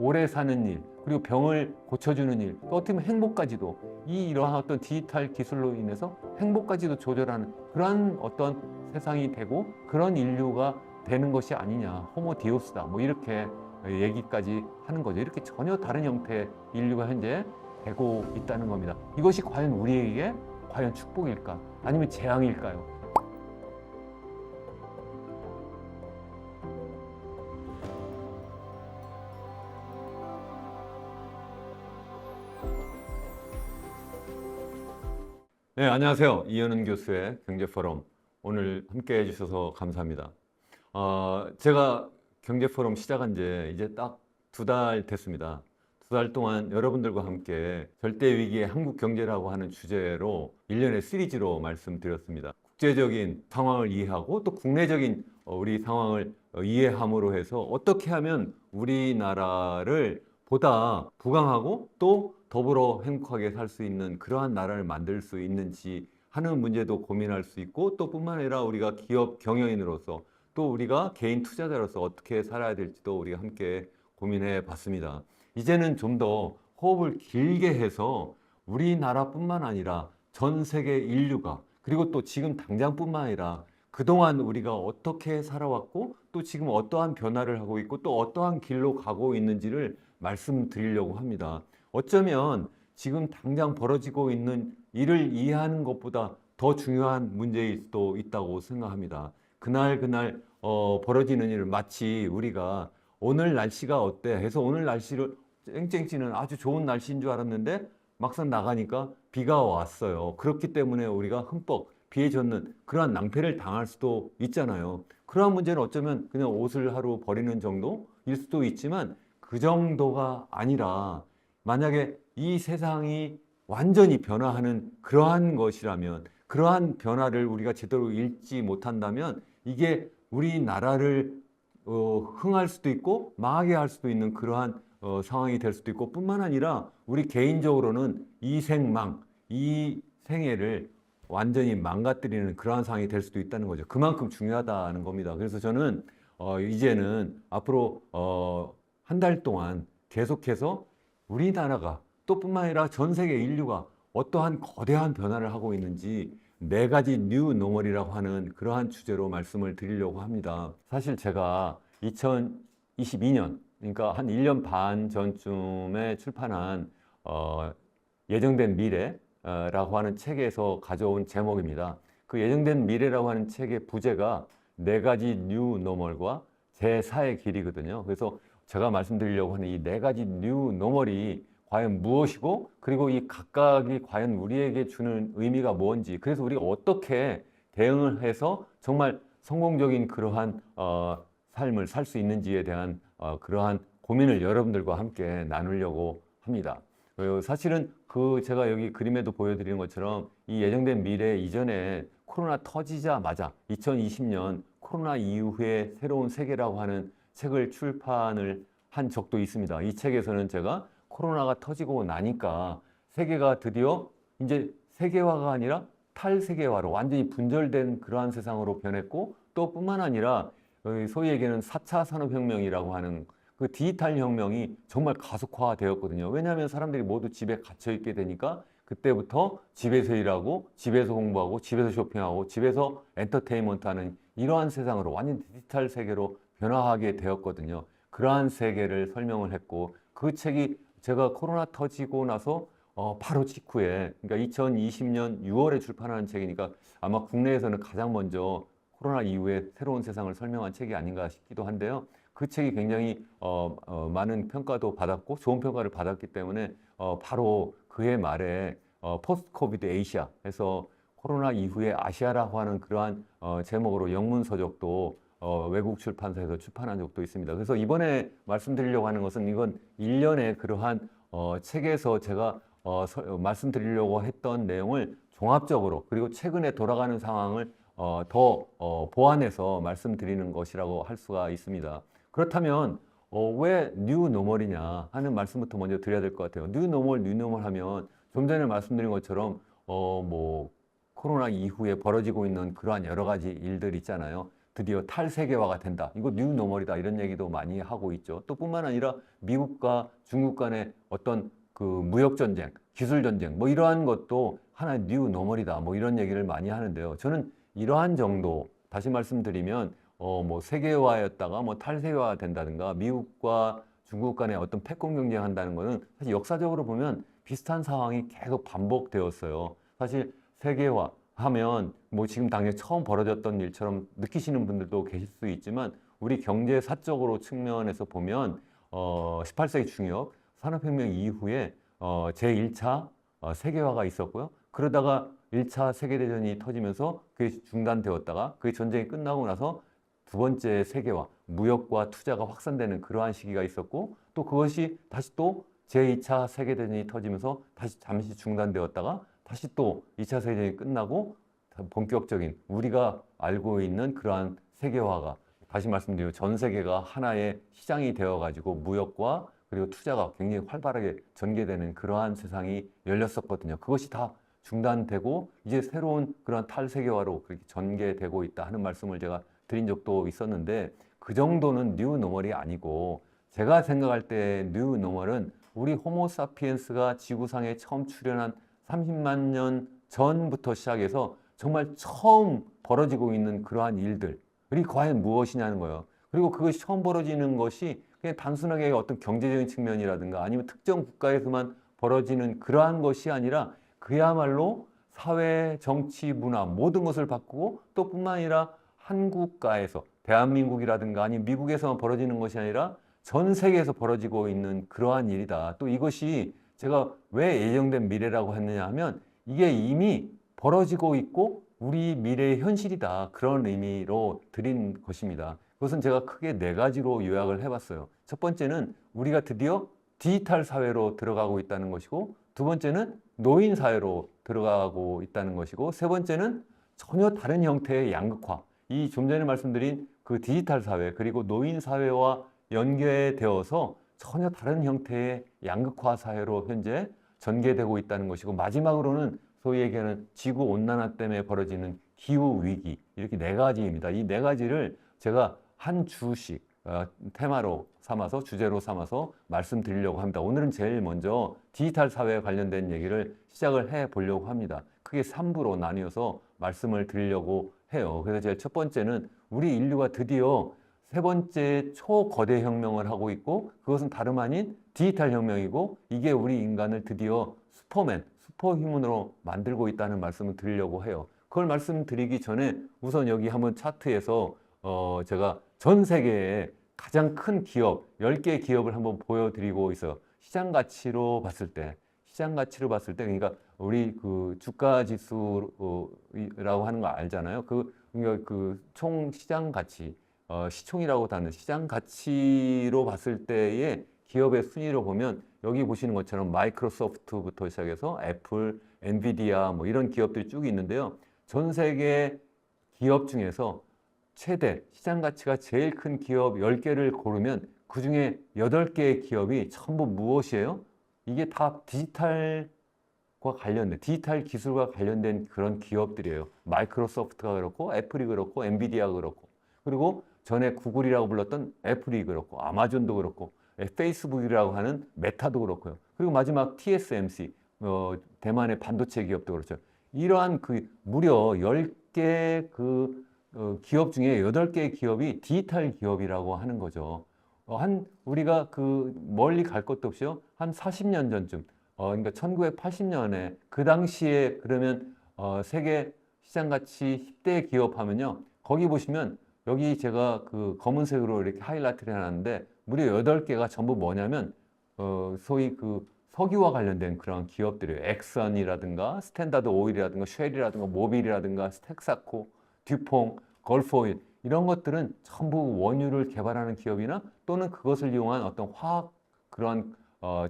오래 사는 일, 그리고 병을 고쳐주는 일, 또 어떻게 보면 행복까지도 이러한 어떤 디지털 기술로 인해서 행복까지도 조절하는 그러한 어떤 세상이 되고 그런 인류가 되는 것이 아니냐, 호모디우스다, 뭐 이렇게 얘기까지 하는 거죠. 이렇게 전혀 다른 형태의 인류가 현재 되고 있다는 겁니다. 이것이 과연 우리에게 과연 축복일까? 아니면 재앙일까요? 네, 안녕하세요. 이현은 교수의 경제포럼. 오늘 함께 해주셔서 감사합니다. 제가 경제포럼 시작한 지 이제 딱 2달 됐습니다. 2달 동안 여러분들과 함께 절대위기의 한국 경제라고 하는 주제로 1년의 시리즈로 말씀드렸습니다. 국제적인 상황을 이해하고 또 국내적인 우리 상황을 이해함으로 해서 어떻게 하면 우리나라를 보다 부강하고 또 더불어 행복하게 살 수 있는 그러한 나라를 만들 수 있는지 하는 문제도 고민할 수 있고, 또 뿐만 아니라 우리가 기업 경영인으로서 또 우리가 개인 투자자로서 어떻게 살아야 될지도 우리가 함께 고민해 봤습니다. 이제는 좀 더 호흡을 길게 해서 우리나라뿐만 아니라 전 세계 인류가, 그리고 또 지금 당장뿐만 아니라 그동안 우리가 어떻게 살아왔고 또 지금 어떠한 변화를 하고 있고 또 어떠한 길로 가고 있는지를 말씀드리려고 합니다. 어쩌면 지금 당장 벌어지고 있는 일을 이해하는 것보다 더 중요한 문제일 수도 있다고 생각합니다. 그날 벌어지는 일을 마치 우리가 오늘 날씨가 어때 해서 오늘 날씨를 쨍쨍찌는 아주 좋은 날씨인 줄 알았는데 막상 나가니까 비가 왔어요. 그렇기 때문에 우리가 흠뻑 비에 젖는 그러한 낭패를 당할 수도 있잖아요. 그러한 문제는 어쩌면 그냥 옷을 하루 버리는 정도일 수도 있지만 그 정도가 아니라 만약에 이 세상이 완전히 변화하는 그러한 것이라면, 그러한 변화를 우리가 제대로 읽지 못한다면 이게 우리나라를 흥할 수도 있고 망하게 할 수도 있는 그러한 상황이 될 수도 있고, 뿐만 아니라 우리 개인적으로는 이 생망, 이 생애를 완전히 망가뜨리는 그러한 상황이 될 수도 있다는 거죠. 그만큼 중요하다는 겁니다. 그래서 저는 이제는 앞으로 한 달 동안 계속해서 우리나라가 또 뿐만 아니라 전 세계 인류가 어떠한 거대한 변화를 하고 있는지 4가지 뉴 노멀이라고 하는 그러한 주제로 말씀을 드리려고 합니다. 사실 제가 2022년, 그러니까 한 1년 반 전쯤에 출판한 예정된 미래라고 하는 책에서 가져온 제목입니다. 그 예정된 미래라고 하는 책의 부제가 4가지 뉴 노멀과 제4의 길이거든요. 그래서 제가 말씀드리려고 하는 이 4가지 뉴 노멀이 과연 무엇이고, 그리고 이 각각이 과연 우리에게 주는 의미가 뭔지, 그래서 우리가 어떻게 대응을 해서 정말 성공적인 그러한 삶을 살 수 있는지에 대한 그러한 고민을 여러분들과 함께 나누려고 합니다. 사실은 제가 여기 그림에도 보여드리는 것처럼 이 예정된 미래 이전에 코로나 터지자마자 2020년 코로나 이후의 새로운 세계라고 하는 책을 출판을 한 적도 있습니다. 이 책에서는 제가 코로나가 터지고 나니까 세계가 드디어 이제 세계화가 아니라 탈세계화로 완전히 분절된 그러한 세상으로 변했고, 또 뿐만 아니라 소위 얘기하는 4차 산업혁명이라고 하는 그 디지털 혁명이 정말 가속화되었거든요. 왜냐하면 사람들이 모두 집에 갇혀 있게 되니까 그때부터 집에서 일하고 집에서 공부하고 집에서 쇼핑하고 집에서 엔터테인먼트하는 이러한 세상으로 완전 디지털 세계로 변화하게 되었거든요. 그러한 세계를 설명을 했고, 그 책이 제가 코로나 터지고 나서 바로 직후에, 그러니까 2020년 6월에 출판한 책이니까 아마 국내에서는 가장 먼저 코로나 이후에 새로운 세상을 설명한 책이 아닌가 싶기도 한데요. 그 책이 굉장히 많은 평가도 받았고 좋은 평가를 받았기 때문에 바로 그해 말에 포스트 코비드 에이시아 해서 코로나 이후에 아시아라고 하는 그러한 제목으로 영문 서적도 외국 출판사에서 출판한 적도 있습니다. 그래서 이번에 말씀드리려고 하는 것은 이건 일련의 그러한 책에서 제가 말씀드리려고 했던 내용을 종합적으로, 그리고 최근에 돌아가는 상황을 더 보완해서 말씀드리는 것이라고 할 수가 있습니다. 그렇다면 왜 뉴 노멀이냐 하는 말씀부터 먼저 드려야 될 것 같아요. 뉴 노멀 하면 좀 전에 말씀드린 것처럼 뭐 코로나 이후에 벌어지고 있는 그러한 여러 가지 일들 있잖아요. 드디어 탈세계화가 된다. 이거 뉴노멀이다. 이런 얘기도 많이 하고 있죠. 또 뿐만 아니라 미국과 중국 간의 어떤 그 무역 전쟁, 기술 전쟁 뭐 이러한 것도 하나의 뉴노멀이다. 뭐 이런 얘기를 많이 하는데요. 저는 이러한 정도 다시 말씀드리면 뭐 세계화였다가 뭐 탈세계화가 된다든가 미국과 중국 간의 어떤 패권 경쟁한다는 거는 사실 역사적으로 보면 비슷한 상황이 계속 반복되었어요. 사실 세계화 하면 뭐 지금 당장 처음 벌어졌던 일처럼 느끼시는 분들도 계실 수 있지만 우리 경제 사적으로 측면에서 보면 18세기 중엽 산업혁명 이후에 제1차 세계화가 있었고요. 그러다가 1차 세계대전이 터지면서 그게 중단되었다가 그게 전쟁이 끝나고 나서 두 번째 세계화, 무역과 투자가 확산되는 그러한 시기가 있었고 또 그것이 다시 또 제2차 세계대전이 터지면서 다시 잠시 중단되었다가 다시 또 2차 세계대전이 끝나고 본격적인 우리가 알고 있는 그러한 세계화가 다시 말씀드리면 전 세계가 하나의 시장이 되어가지고 무역과 그리고 투자가 굉장히 활발하게 전개되는 그러한 세상이 열렸었거든요. 그것이 다 중단되고 이제 새로운 그런 탈세계화로 그렇게 전개되고 있다 하는 말씀을 제가 드린 적도 있었는데 그 정도는 뉴노멀이 아니고 제가 생각할 때 뉴노멀은 우리 호모사피엔스가 지구상에 처음 출현한 30만 년 전부터 시작해서 정말 처음 벌어지고 있는 그러한 일들이 과연 무엇이냐는 거예요. 그리고 그것이 처음 벌어지는 것이 그냥 단순하게 어떤 경제적인 측면이라든가 아니면 특정 국가에서만 벌어지는 그러한 것이 아니라 그야말로 사회, 정치, 문화 모든 것을 바꾸고 또 뿐만 아니라 한국가에서 대한민국이라든가 아니면 미국에서만 벌어지는 것이 아니라 전 세계에서 벌어지고 있는 그러한 일이다. 또 이것이 제가 왜 예정된 미래라고 했느냐 하면 이게 이미 벌어지고 있고 우리 미래의 현실이다. 그런 의미로 드린 것입니다. 그것은 제가 크게 네 가지로 요약을 해봤어요. 첫 번째는 우리가 드디어 디지털 사회로 들어가고 있다는 것이고 두 번째는 노인 사회로 들어가고 있다는 것이고 세 번째는 전혀 다른 형태의 양극화. 이 좀 전에 말씀드린 그 디지털 사회 그리고 노인 사회와 연계되어서 전혀 다른 형태의 양극화 사회로 현재 전개되고 있다는 것이고 마지막으로는 소위 얘기하는 지구 온난화 때문에 벌어지는 기후 위기 이렇게 네 가지입니다. 이 네 가지를 제가 한 주씩 테마로 삼아서 주제로 삼아서 말씀드리려고 합니다. 오늘은 제일 먼저 디지털 사회에 관련된 얘기를 시작을 해 보려고 합니다. 크게 3부로 나뉘어서 말씀을 드리려고 해요. 그래서 제일 첫 번째는 우리 인류가 드디어 세 번째 초거대 혁명을 하고 있고 그것은 다름 아닌 디지털 혁명이고 이게 우리 인간을 드디어 슈퍼맨, 슈퍼휴먼으로 만들고 있다는 말씀을 드리려고 해요. 그걸 말씀드리기 전에 우선 여기 한번 차트에서 제가 전 세계에 가장 큰 기업, 10개의 기업을 한번 보여드리고 있어요. 시장 가치로 봤을 때, 그러니까 우리 그 주가 지수라고 하는 거 알잖아요. 그러니까 그 총 시장 가치, 시총이라고 하는 시장 가치로 봤을 때의 기업의 순위로 보면 여기 보시는 것처럼 마이크로소프트부터 시작해서 애플, 엔비디아 뭐 이런 기업들이 쭉 있는데요. 전 세계 기업 중에서 최대 시장 가치가 제일 큰 기업 10개를 고르면 그중에 8개의 기업이 전부 무엇이에요? 이게 다 디지털 기술과 관련된 그런 기업들이에요. 마이크로소프트가 그렇고 애플이 그렇고 엔비디아가 그렇고 그리고 전에 구글이라고 불렀던 애플이 그렇고 아마존도 그렇고 페이스북이라고 하는 메타도 그렇고요. 그리고 마지막 TSMC 대만의 반도체 기업도 그렇죠. 이러한 그 무려 10개 기업 중에 8개의 기업이 디지털 기업이라고 하는 거죠. 우리가 멀리 갈 것도 없이요. 한 40년 전쯤, 그러니까 1980년에 그 당시에 그러면 세계 시장 가치 10대 기업 하면요. 거기 보시면 여기 제가 그 검은색으로 이렇게 하이라이트를 해놨는데 무려 8개가 전부 뭐냐면 소위 석유와 관련된 그런 기업들이에요. 엑선이라든가 스탠다드 오일이라든가 쉘이라든가 모빌이라든가 텍사코, 듀퐁, 걸프오일 이런 것들은 전부 원유를 개발하는 기업이나 또는 그것을 이용한 어떤 화학 그러한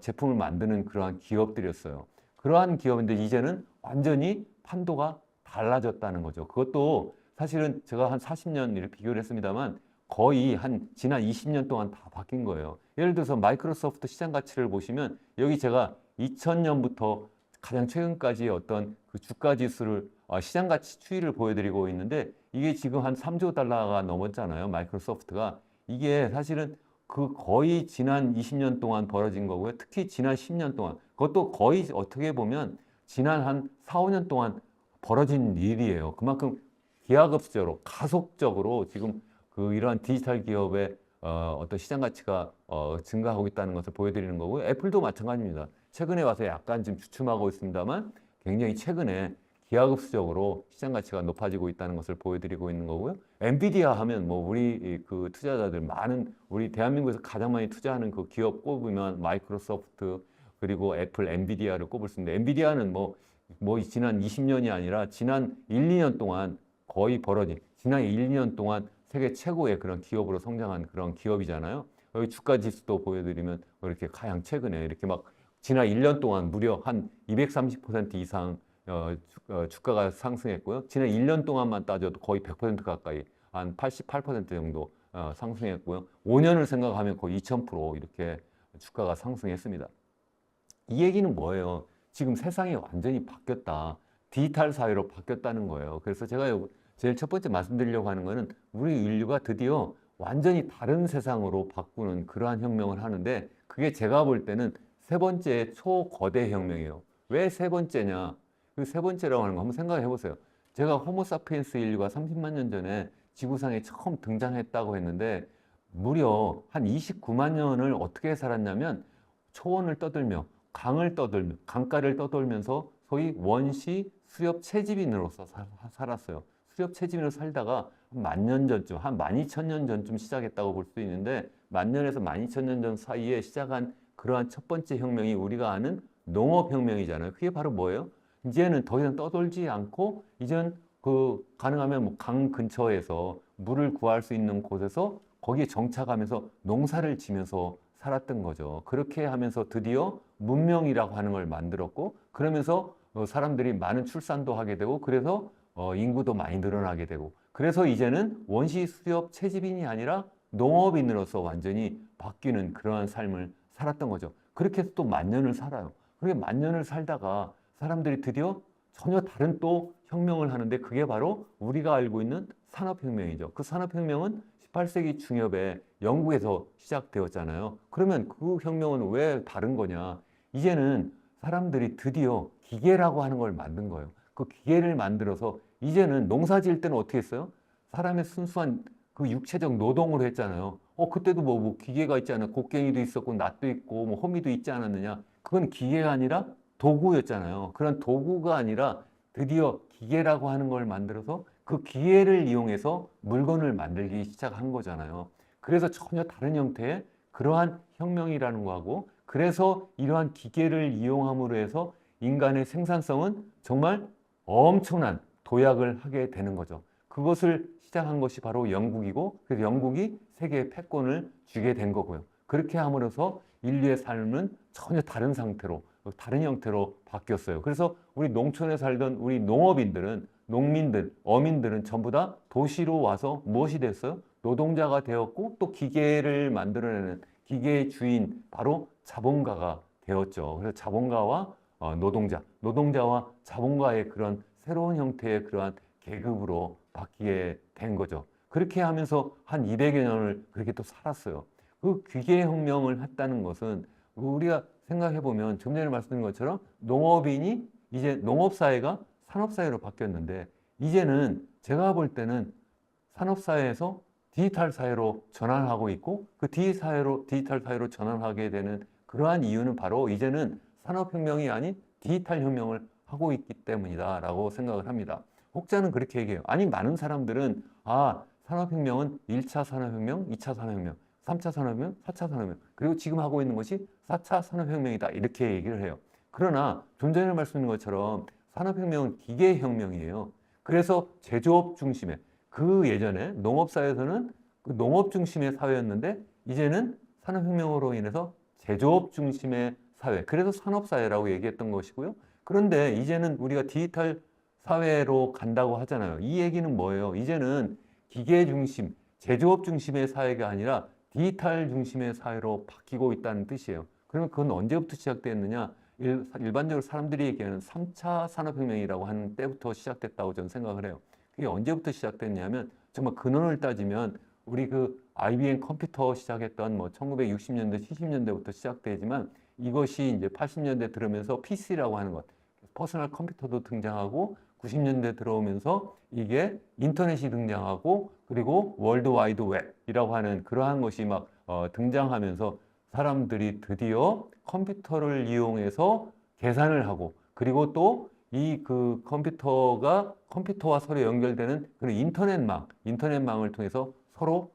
제품을 만드는 그러한 기업들이었어요. 그러한 기업인데 이제는 완전히 판도가 달라졌다는 거죠. 그것도 사실은 제가 한 40년 이렇게 비교를 했습니다만 거의 지난 20년 동안 다 바뀐 거예요. 예를 들어서 마이크로소프트 시장 가치를 보시면 여기 제가 2000년부터 가장 최근까지의 어떤 그 주가 지수를 시장 가치 추이를 보여드리고 있는데 이게 지금 한 3조 달러가 넘었잖아요. 마이크로소프트가. 이게 사실은 그 거의 지난 20년 동안 벌어진 거고요. 특히 지난 10년 동안. 그것도 거의 어떻게 보면 지난 한 4, 5년 동안 벌어진 일이에요. 그만큼 기하급수적으로 가속적으로 지금 그 이러한 디지털 기업의 어떤 시장 가치가 증가하고 있다는 것을 보여드리는 거고요. 애플도 마찬가지입니다. 최근에 와서 약간 지금 주춤하고 있습니다만 굉장히 최근에 기하급수적으로 시장 가치가 높아지고 있다는 것을 보여드리고 있는 거고요. 엔비디아 하면 뭐 우리 그 투자자들 많은 우리 대한민국에서 가장 많이 투자하는 그 기업 꼽으면 마이크로소프트 그리고 애플, 엔비디아를 꼽을 수 있는데 엔비디아는 뭐 지난 20년이 아니라 지난 1, 2년 동안 거의 벌어진 지난 1, 2년 동안 세계 최고의 그런 기업으로 성장한 그런 기업이잖아요. 여기 주가 지수도 보여드리면 이렇게 가장 최근에 이렇게 막 지난 1년 동안 무려 한 230% 이상 주가가 상승했고요. 지난 1년 동안만 따져도 거의 100% 가까이 한 88% 정도 상승했고요. 5년을 생각하면 거의 2000% 이렇게 주가가 상승했습니다. 이 얘기는 뭐예요? 지금 세상이 완전히 바뀌었다. 디지털 사회로 바뀌었다는 거예요. 그래서 제가 제일 첫 번째 말씀드리려고 하는 거는 우리 인류가 드디어 완전히 다른 세상으로 바꾸는 그러한 혁명을 하는데 그게 제가 볼 때는 세 번째 초거대 혁명이에요. 왜 세 번째냐? 그 세 번째라고 하는 거 한번 생각해 보세요. 제가 호모사피엔스 인류가 30만 년 전에 지구상에 처음 등장했다고 했는데 무려 한 29만 년을 어떻게 살았냐면 초원을 떠들며 강을 떠들며 강가를 떠돌면서 소위 원시 수렵 채집인으로서 살았어요. 수렵 채집인으로 살다가 한 만 년 전쯤, 한 12,000년 전쯤 시작했다고 볼 수 있는데 만 년에서 12,000년 전 사이에 시작한 그러한 첫 번째 혁명이 우리가 아는 농업혁명이잖아요. 그게 바로 뭐예요? 이제는 더 이상 떠돌지 않고 이제는 그 가능하면 뭐 강 근처에서 물을 구할 수 있는 곳에서 거기에 정착하면서 농사를 지면서 살았던 거죠. 그렇게 하면서 드디어 문명이라고 하는 걸 만들었고 그러면서 사람들이 많은 출산도 하게 되고 그래서 인구도 많이 늘어나게 되고 그래서 이제는 원시 수렵 채집인이 아니라 농업인으로서 완전히 바뀌는 그러한 삶을 살았던 거죠. 그렇게 해서 또 만 년을 살아요. 그렇게 만 년을 살다가 사람들이 드디어 전혀 다른 또 혁명을 하는데 그게 바로 우리가 알고 있는 산업혁명이죠. 그 산업혁명은 18세기 중엽에 영국에서 시작되었잖아요. 그러면 그 혁명은 왜 다른 거냐? 이제는 사람들이 드디어 기계라고 하는 걸 만든 거예요. 그 기계를 만들어서 이제는 농사 지을 때는 어떻게 했어요? 사람의 순수한 그 육체적 노동으로 했잖아요. 그때도 뭐 기계가 있지 않아? 곡괭이도 있었고, 낫도 있고, 뭐 호미도 있지 않았느냐? 그건 기계가 아니라 도구였잖아요. 그런 도구가 아니라 드디어 기계라고 하는 걸 만들어서 그 기계를 이용해서 물건을 만들기 시작한 거잖아요. 그래서 전혀 다른 형태의 그러한 혁명이라는 거하고 그래서 이러한 기계를 이용함으로 해서 인간의 생산성은 정말 엄청난 도약을 하게 되는 거죠. 그것을 시작한 것이 바로 영국이고 그래서 영국이 세계의 패권을 쥐게 된 거고요. 그렇게 함으로써 인류의 삶은 전혀 다른 상태로 다른 형태로 바뀌었어요. 그래서 우리 농촌에 살던 우리 농업인들은 농민들, 어민들은 전부 다 도시로 와서 무엇이 됐어요? 노동자가 되었고 또 기계를 만들어내는 기계의 주인 바로 자본가가 되었죠. 그래서 자본가와 노동자와 자본가의 그런 새로운 형태의 그러한 계급으로 바뀌게 된 거죠. 그렇게 하면서 한 200여 년을 그렇게 또 살았어요. 그 기계혁명을 했다는 것은 우리가 생각해 보면 좀 전에 말씀드린 것처럼 농업인이 이제 농업사회가 산업사회로 바뀌었는데 이제는 제가 볼 때는 산업사회에서 디지털 사회로 전환하고 있고 그 디지털 사회로 전환하게 되는 그러한 이유는 바로 이제는 산업혁명이 아닌 디지털 혁명을 하고 있기 때문이다라고 생각을 합니다. 혹자는 그렇게 얘기해요. 아니 많은 사람들은 산업혁명은 1차 산업혁명, 2차 산업혁명, 3차 산업혁명, 4차 산업혁명 그리고 지금 하고 있는 것이 4차 산업혁명이다 이렇게 얘기를 해요. 그러나 좀 전에 말씀드린 것처럼 산업혁명은 기계혁명이에요. 그래서 제조업 중심의 그 예전에 농업사회에서는 그 농업 중심의 사회였는데 이제는 산업혁명으로 인해서 제조업 중심의 사회 그래서 산업사회라고 얘기했던 것이고요. 그런데 이제는 우리가 디지털 사회로 간다고 하잖아요. 이 얘기는 뭐예요? 이제는 기계 중심, 제조업 중심의 사회가 아니라 디지털 중심의 사회로 바뀌고 있다는 뜻이에요. 그러면 그건 언제부터 시작됐느냐? 일반적으로 사람들이 얘기하는 3차 산업혁명이라고 하는 때부터 시작됐다고 저는 생각을 해요. 그게 언제부터 시작됐냐면 정말 근원을 따지면 우리 그 IBM 컴퓨터 시작했던 뭐 1960년대, 70년대부터 시작되지만 이것이 이제 80년대 들으면서 PC라고 하는 것, 퍼스널 컴퓨터도 등장하고 90년대 들어오면서 이게 인터넷이 등장하고 그리고 월드 와이드 웹이라고 하는 그러한 것이 막 등장하면서 사람들이 드디어 컴퓨터를 이용해서 계산을 하고 그리고 또 이 그 컴퓨터와 서로 연결되는 그런 인터넷망을 통해서 서로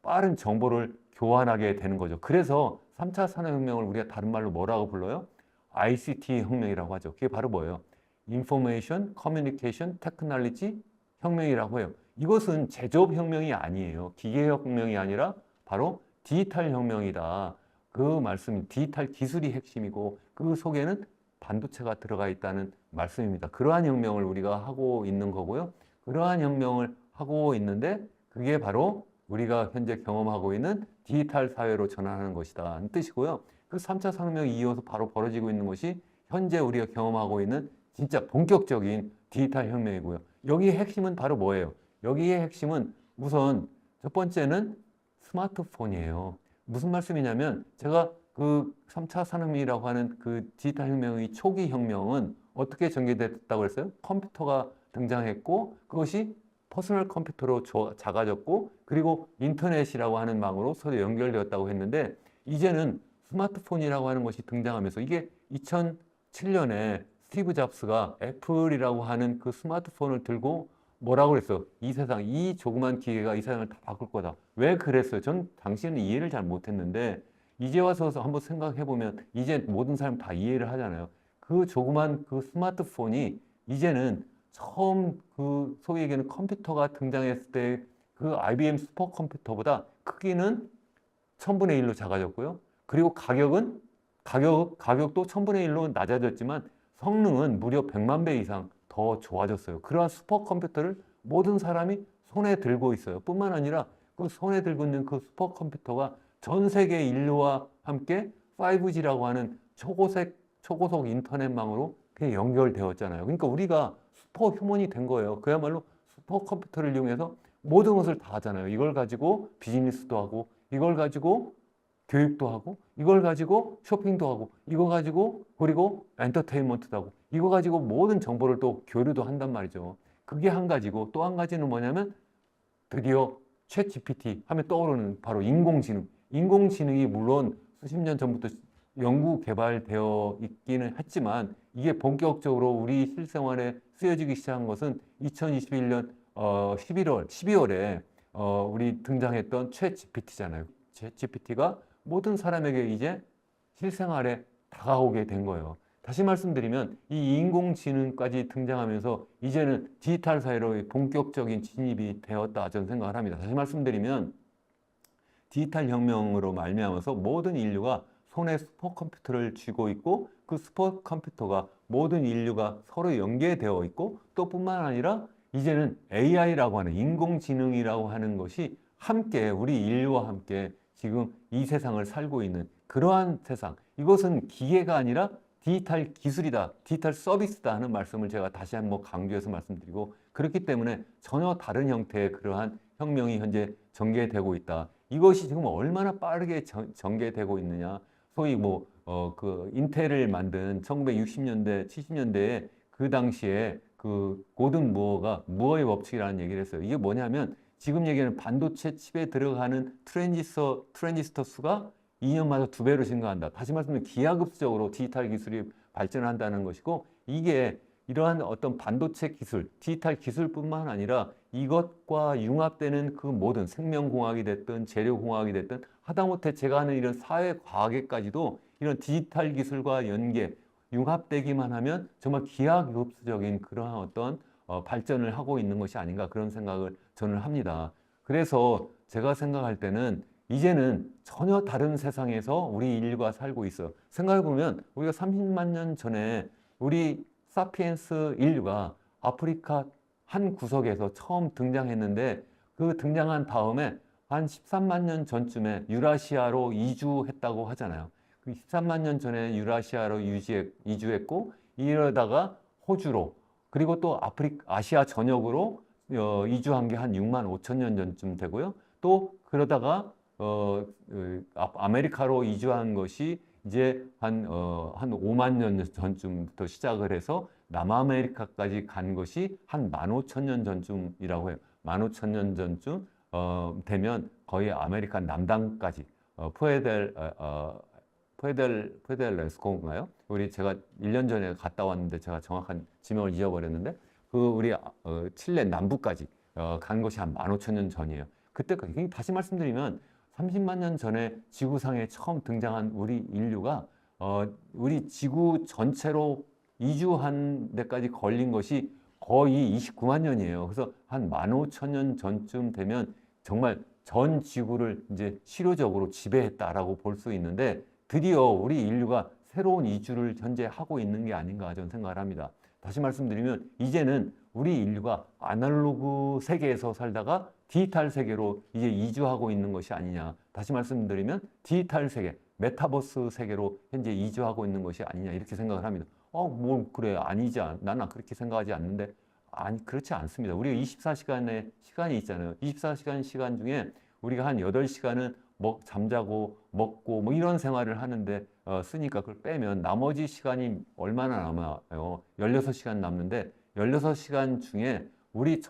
빠른 정보를 교환하게 되는 거죠. 그래서 3차 산업혁명을 우리가 다른 말로 뭐라고 불러요? ICT 혁명이라고 하죠. 그게 바로 뭐예요? Information Communication Technology 혁명이라고 해요. 이것은 제조업 혁명이 아니에요. 기계혁명이 아니라 바로 디지털 혁명이다. 그 말씀이 디지털 기술이 핵심이고 그 속에는 반도체가 들어가 있다는 말씀입니다. 그러한 혁명을 우리가 하고 있는 거고요. 그러한 혁명을 하고 있는데 그게 바로 우리가 현재 경험하고 있는 디지털 사회로 전환하는 것이다. 는 뜻이고요. 그 3차 산업혁명이 이어서 바로 벌어지고 있는 것이 현재 우리가 경험하고 있는 진짜 본격적인 디지털 혁명이고요. 여기의 핵심은 바로 뭐예요? 여기의 핵심은 우선 첫 번째는 스마트폰이에요. 무슨 말씀이냐면 제가 그 3차 산업이라고 하는 그 디지털 혁명의 초기 혁명은 어떻게 전개됐다고 했어요? 컴퓨터가 등장했고 그것이 퍼스널 컴퓨터로 작아졌고 그리고 인터넷이라고 하는 망으로 서로 연결되었다고 했는데 이제는 스마트폰이라고 하는 것이 등장하면서 이게 2007년에 스티브 잡스가 애플이라고 하는 그 스마트폰을 들고 뭐라고 그랬어? 이 세상, 이 조그만 기계가 이 세상을 다 바꿀 거다. 왜 그랬어요? 전 당시에는 이해를 잘 못했는데 이제 와서 한번 생각해 보면 이제 모든 사람 다 이해를 하잖아요. 그 조그만 그 스마트폰이 이제는 처음 그 소위 얘기하는 컴퓨터가 등장했을 때 그 IBM 슈퍼컴퓨터보다 크기는 1000분의 1로 작아졌고요. 그리고 가격도 1000분의 1로 낮아졌지만 성능은 무려 100만 배 이상 더 좋아졌어요. 그러한 슈퍼컴퓨터를 모든 사람이 손에 들고 있어요. 뿐만 아니라 그 손에 들고 있는 그 슈퍼컴퓨터가 전 세계 인류와 함께 5G라고 하는 초고속 인터넷망으로 그게 연결되었잖아요. 그러니까 우리가 슈퍼 휴먼이 된 거예요. 그야말로 슈퍼컴퓨터를 이용해서 모든 것을 다 하잖아요. 이걸 가지고 비즈니스도 하고, 이걸 가지고 교육도 하고, 이걸 가지고 쇼핑도 하고, 이거 가지고 그리고 엔터테인먼트도 하고, 이거 가지고 모든 정보를 또 교류도 한단 말이죠. 그게 한 가지고 또 한 가지는 뭐냐면 드디어 챗 GPT 하면 떠오르는 바로 인공지능. 인공지능이 물론 수십 년 전부터 연구 개발되어 있기는 했지만 이게 본격적으로 우리 실생활에 쓰여지기 시작한 것은 2021년 12월에 우리 등장했던 챗 GPT잖아요. 챗 GPT가 모든 사람에게 이제 실생활에 다가오게 된 거예요. 다시 말씀드리면 이 인공지능까지 등장하면서 이제는 디지털 사회로 본격적인 진입이 되었다 저는 생각을 합니다. 다시 말씀드리면 디지털 혁명으로 말미암아서 모든 인류가 손에 슈퍼컴퓨터를 쥐고 있고 그 슈퍼컴퓨터가 모든 인류가 서로 연계되어 있고 또 뿐만 아니라 이제는 AI라고 하는 인공지능이라고 하는 것이 함께 우리 인류와 함께 지금 이 세상을 살고 있는 그러한 세상. 이것은 기계가 아니라 디지털 기술이다, 디지털 서비스다 하는 말씀을 제가 다시 한번 강조해서 말씀드리고 그렇기 때문에 전혀 다른 형태의 그러한 혁명이 현재 전개되고 있다. 이것이 지금 얼마나 빠르게 전개되고 있느냐. 소위 그 인텔을 만든 1960년대, 70년대에 그 당시에 그 고든 무어의 법칙이라는 얘기를 했어요. 이게 뭐냐면 지금 얘기하는 반도체 칩에 들어가는 트랜지스터 수가 2년마다 2배로 증가한다. 다시 말씀드리면 기하급수적으로 디지털 기술이 발전한다는 것이고 이게 이러한 어떤 반도체 기술, 디지털 기술뿐만 아니라 이것과 융합되는 그 모든 생명공학이 됐든 재료공학이 됐든 하다못해 제가 하는 이런 사회과학에까지도 이런 디지털 기술과 융합되기만 하면 정말 기하급수적인 그러한 어떤 발전을 하고 있는 것이 아닌가 그런 생각을 저는 합니다. 그래서 제가 생각할 때는 이제는 전혀 다른 세상에서 우리 인류가 살고 있어요. 생각해보면 우리가 30만 년 전에 우리 사피엔스 인류가 아프리카 한 구석에서 처음 등장했는데 그 등장한 다음에 한 13만 년 전쯤에 유라시아로 이주했다고 하잖아요. 그 13만 년 전에 유라시아로 이주했고 이러다가 호주로 그리고 또 아시아 전역으로 이주한 게 한 6만 5천 년 전쯤 되고요. 또 그러다가 아메리카로 이주한 것이 이제 한 5만 년 전쯤부터 시작을 해서 남아메리카까지 간 것이 한 15,000년 전쯤이라고 해요. 15,000년 전쯤 되면 거의 아메리카 남단까지 푸에델레스코인가요? 우리 제가 1년 전에 갔다 왔는데 제가 정확한 지명을 잊어버렸는데 그 우리 칠레 남부까지 간 것이 한 15,000년 전이에요. 그때까지 다시 말씀드리면 30만 년 전에 지구상에 처음 등장한 우리 인류가 우리 지구 전체로 이주한 데까지 걸린 것이 거의 29만 년이에요. 그래서 한 15,000년 전쯤 되면 정말 전 지구를 이제 실효적으로 지배했다라고 볼 수 있는데 드디어 우리 인류가 새로운 이주를 현재 하고 있는 게 아닌가 저는 생각을 합니다. 다시 말씀드리면 이제는 우리 인류가 아날로그 세계에서 살다가 디지털 세계로 이제 이주하고 있는 것이 아니냐. 다시 말씀드리면 디지털 세계, 메타버스 세계로 현재 이주하고 있는 것이 아니냐 이렇게 생각을 합니다. 뭐 그래 아니지 나는 그렇게 생각하지 않는데 아니 그렇지 않습니다. 우리가 24시간의 시간이 있잖아요. 24시간 시간 중에 우리가 한 8시간은 잠자고 먹고 뭐 이런 생활을 하는데 쓰니까 그걸 빼면 나머지 시간이 얼마나 남아요? 16시간 남는데 16시간 중에 우리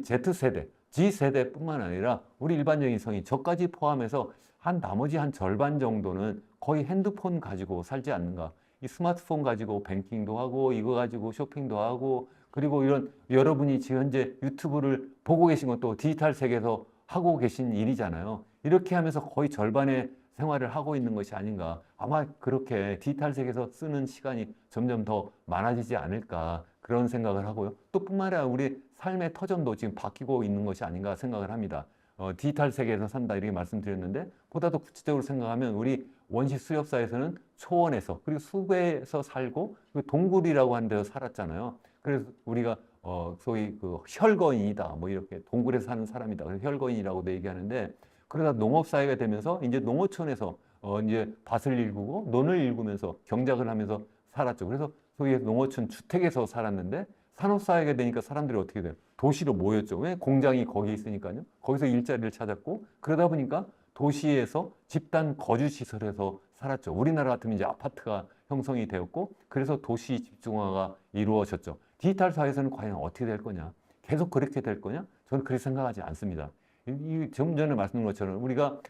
Z세대, G세대뿐만 아니라 우리 일반적인 성인 저까지 포함해서 나머지 한 절반 정도는 거의 핸드폰 가지고 살지 않는가. 이 스마트폰 가지고 뱅킹도 하고 이거 가지고 쇼핑도 하고 그리고 이런 여러분이 지금 현재 유튜브를 보고 계신 것도 디지털 세계에서 하고 계신 일이잖아요. 이렇게 하면서 거의 절반의 생활을 하고 있는 것이 아닌가. 아마 그렇게 디지털 세계에서 쓰는 시간이 점점 더 많아지지 않을까 그런 생각을 하고요. 또 뿐만 아니라 우리 삶의 터전도 지금 바뀌고 있는 것이 아닌가 생각을 합니다. 디지털 세계에서 산다 이렇게 말씀드렸는데 보다 더 구체적으로 생각하면 우리 원시 수렵사에서는 초원에서 그리고 숲에서 살고 그리고 동굴이라고 하는 데서 살았잖아요. 그래서 우리가 소위 그 혈거인이다 뭐 이렇게 동굴에서 사는 사람이다 그래서 혈거인이라고도 얘기하는데 그러다 농업 사회가 되면서 이제 농어촌에서 이제 밭을 일구고 논을 일구면서 경작을 하면서 살았죠. 그래서 소위 농어촌 주택에서 살았는데 산업 사회가 되니까 사람들이 어떻게 돼요? 도시로 모였죠. 왜? 공장이 거기 있으니까요. 거기서 일자리를 찾았고 그러다 보니까 도시에서 집단 거주 시설에서 살았죠. 우리나라 같으면 이제 아파트가 형성이 되었고 그래서 도시 집중화가 이루어졌죠. 디지털 사회에서는 과연 어떻게 될 거냐? 계속 그렇게 될 거냐? 저는 그렇게 생각하지 않습니다. 좀 전에 말씀드린 것처럼 우리가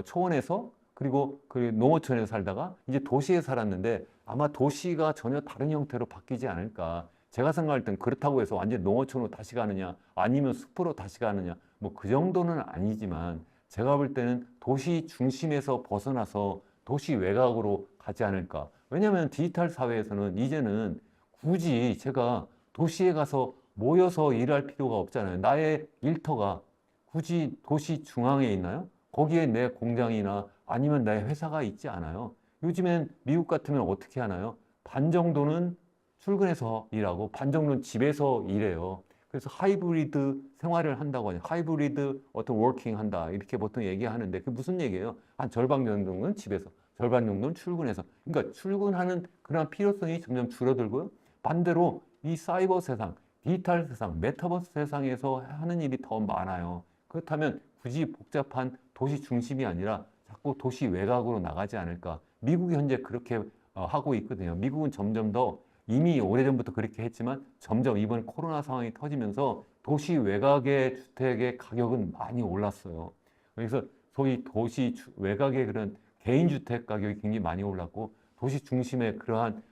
초원에서 그리고 그 농어촌에서 살다가 이제 도시에 살았는데 아마 도시가 전혀 다른 형태로 바뀌지 않을까. 제가 생각할 땐 그렇다고 해서 완전 농어촌으로 다시 가느냐 아니면 숲으로 다시 가느냐 뭐 그 정도는 아니지만 제가 볼 때는 도시 중심에서 벗어나서 도시 외곽으로 가지 않을까. 왜냐하면 디지털 사회에서는 이제는 굳이 제가 도시에 가서 모여서 일할 필요가 없잖아요. 나의 일터가 굳이 도시 중앙에 있나요? 거기에 내 공장이나 아니면 내 회사가 있지 않아요. 요즘엔 미국 같으면 어떻게 하나요? 반 정도는 출근해서 일하고 반 정도는 집에서 일해요. 그래서 하이브리드 생활을 한다고 하죠. 하이브리드 어떤 워킹 한다. 이렇게 보통 얘기하는데 그게 무슨 얘기예요? 한 절반 정도는 집에서, 절반 정도는 출근해서. 그러니까 출근하는 그런 필요성이 점점 줄어들고요. 반대로 이 사이버 세상, 디지털 세상, 메타버스 세상에서 하는 일이 더 많아요. 그렇다면 굳이 복잡한 도시 중심이 아니라 자꾸 도시 외곽으로 나가지 않을까. 미국이 현재 그렇게 하고 있거든요. 미국은 점점 더 이미 오래전부터 그렇게 했지만 점점 이번 코로나 상황이 터지면서 도시 외곽의 주택의 가격은 많이 올랐어요. 그래서 소위 도시 외곽의 그런 개인주택 가격이 굉장히 많이 올랐고 도시 중심의 그러한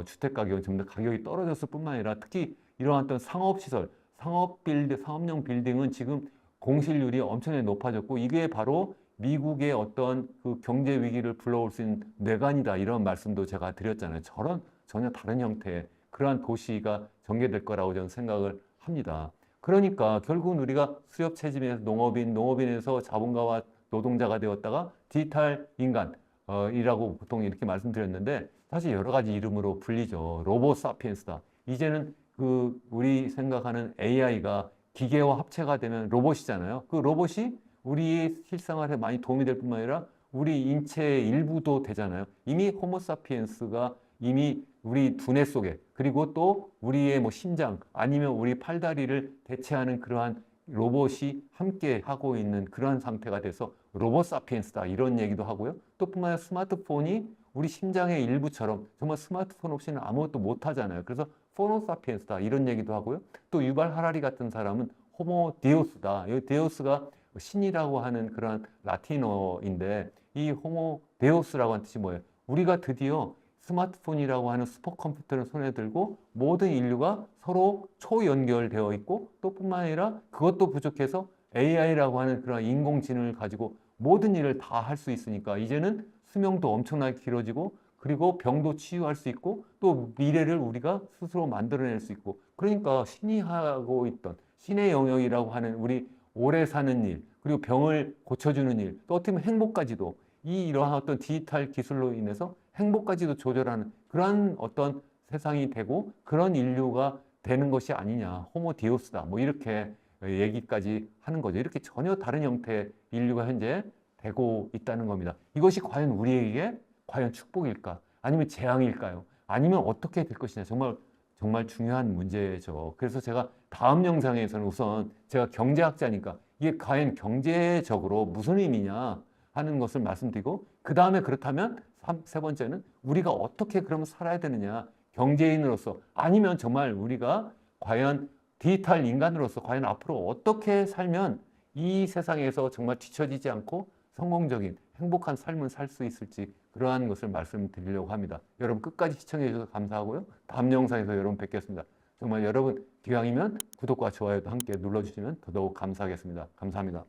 주택 가격은 점점 가격이 떨어졌을 뿐만 아니라 특히 이러한 어떤 상업시설, 상업용 빌딩은 지금 공실률이 엄청나게 높아졌고 이게 바로 미국의 어떤 그 경제 위기를 불러올 수 있는 뇌관이다 이런 말씀도 제가 드렸잖아요. 전혀 다른 형태의 그러한 도시가 전개될 거라고 저는 생각을 합니다. 그러니까 결국은 우리가 수렵 채집에서 농업인에서 자본가와 노동자가 되었다가 디지털 인간이라고 보통 이렇게 말씀드렸는데 사실 여러 가지 이름으로 불리죠. 로봇 사피엔스다. 이제는 그 우리 생각하는 AI가 기계와 합체가 되면 로봇이잖아요. 그 로봇이 우리 실생활에 많이 도움이 될 뿐만 아니라 우리 인체의 일부도 되잖아요. 이미 호모사피엔스가 이미 우리 두뇌 속에 그리고 또 우리의 뭐 심장 아니면 우리 팔다리를 대체하는 그러한 로봇이 함께 하고 있는 그러한 상태가 돼서 로봇 사피엔스다 이런 얘기도 하고요. 또 뿐만 아니라 스마트폰이 우리 심장의 일부처럼 정말 스마트폰 없이는 아무것도 못 하잖아요. 그래서 포노 사피엔스다 이런 얘기도 하고요. 또 유발 하라리 같은 사람은 호모 데우스다. 이 데우스가 신이라고 하는 그런 라틴어인데 이 호모 데우스라고 하는 뜻이 뭐예요? 우리가 드디어 스마트폰이라고 하는 슈퍼컴퓨터를 손에 들고 모든 인류가 서로 초연결되어 있고 또 뿐만 아니라 그것도 부족해서 AI라고 하는 그런 인공지능을 가지고 모든 일을 다 할 수 있으니까 이제는 수명도 엄청나게 길어지고 그리고 병도 치유할 수 있고 또 미래를 우리가 스스로 만들어낼 수 있고 그러니까 신이 하고 있던 신의 영역이라고 하는 우리 오래 사는 일 그리고 병을 고쳐주는 일 또 어떻게 보면 행복까지도 이 이러한 어떤 디지털 기술로 인해서 행복까지도 조절하는 그런 어떤 세상이 되고 그런 인류가 되는 것이 아니냐 호모 디오스다 뭐 이렇게 얘기까지 하는 거죠. 이렇게 전혀 다른 형태의 인류가 현재 되고 있다는 겁니다. 이것이 과연 우리에게 과연 축복일까? 아니면 재앙일까요? 아니면 어떻게 될 것이냐? 정말 중요한 문제죠. 그래서 제가 다음 영상에서는 우선 제가 경제학자니까 이게 과연 경제적으로 무슨 의미냐 하는 것을 말씀드리고 그 다음에 그렇다면 세 번째는 우리가 어떻게 그러면 살아야 되느냐 경제인으로서 아니면 정말 우리가 과연 디지털 인간으로서 과연 앞으로 어떻게 살면 이 세상에서 정말 뒤처지지 않고 성공적인 행복한 삶을 살 수 있을지 그러한 것을 말씀드리려고 합니다. 여러분 끝까지 시청해 주셔서 감사하고요. 다음 영상에서 여러분 뵙겠습니다. 정말 여러분 기왕이면 구독과 좋아요도 함께 눌러주시면 더더욱 감사하겠습니다. 감사합니다.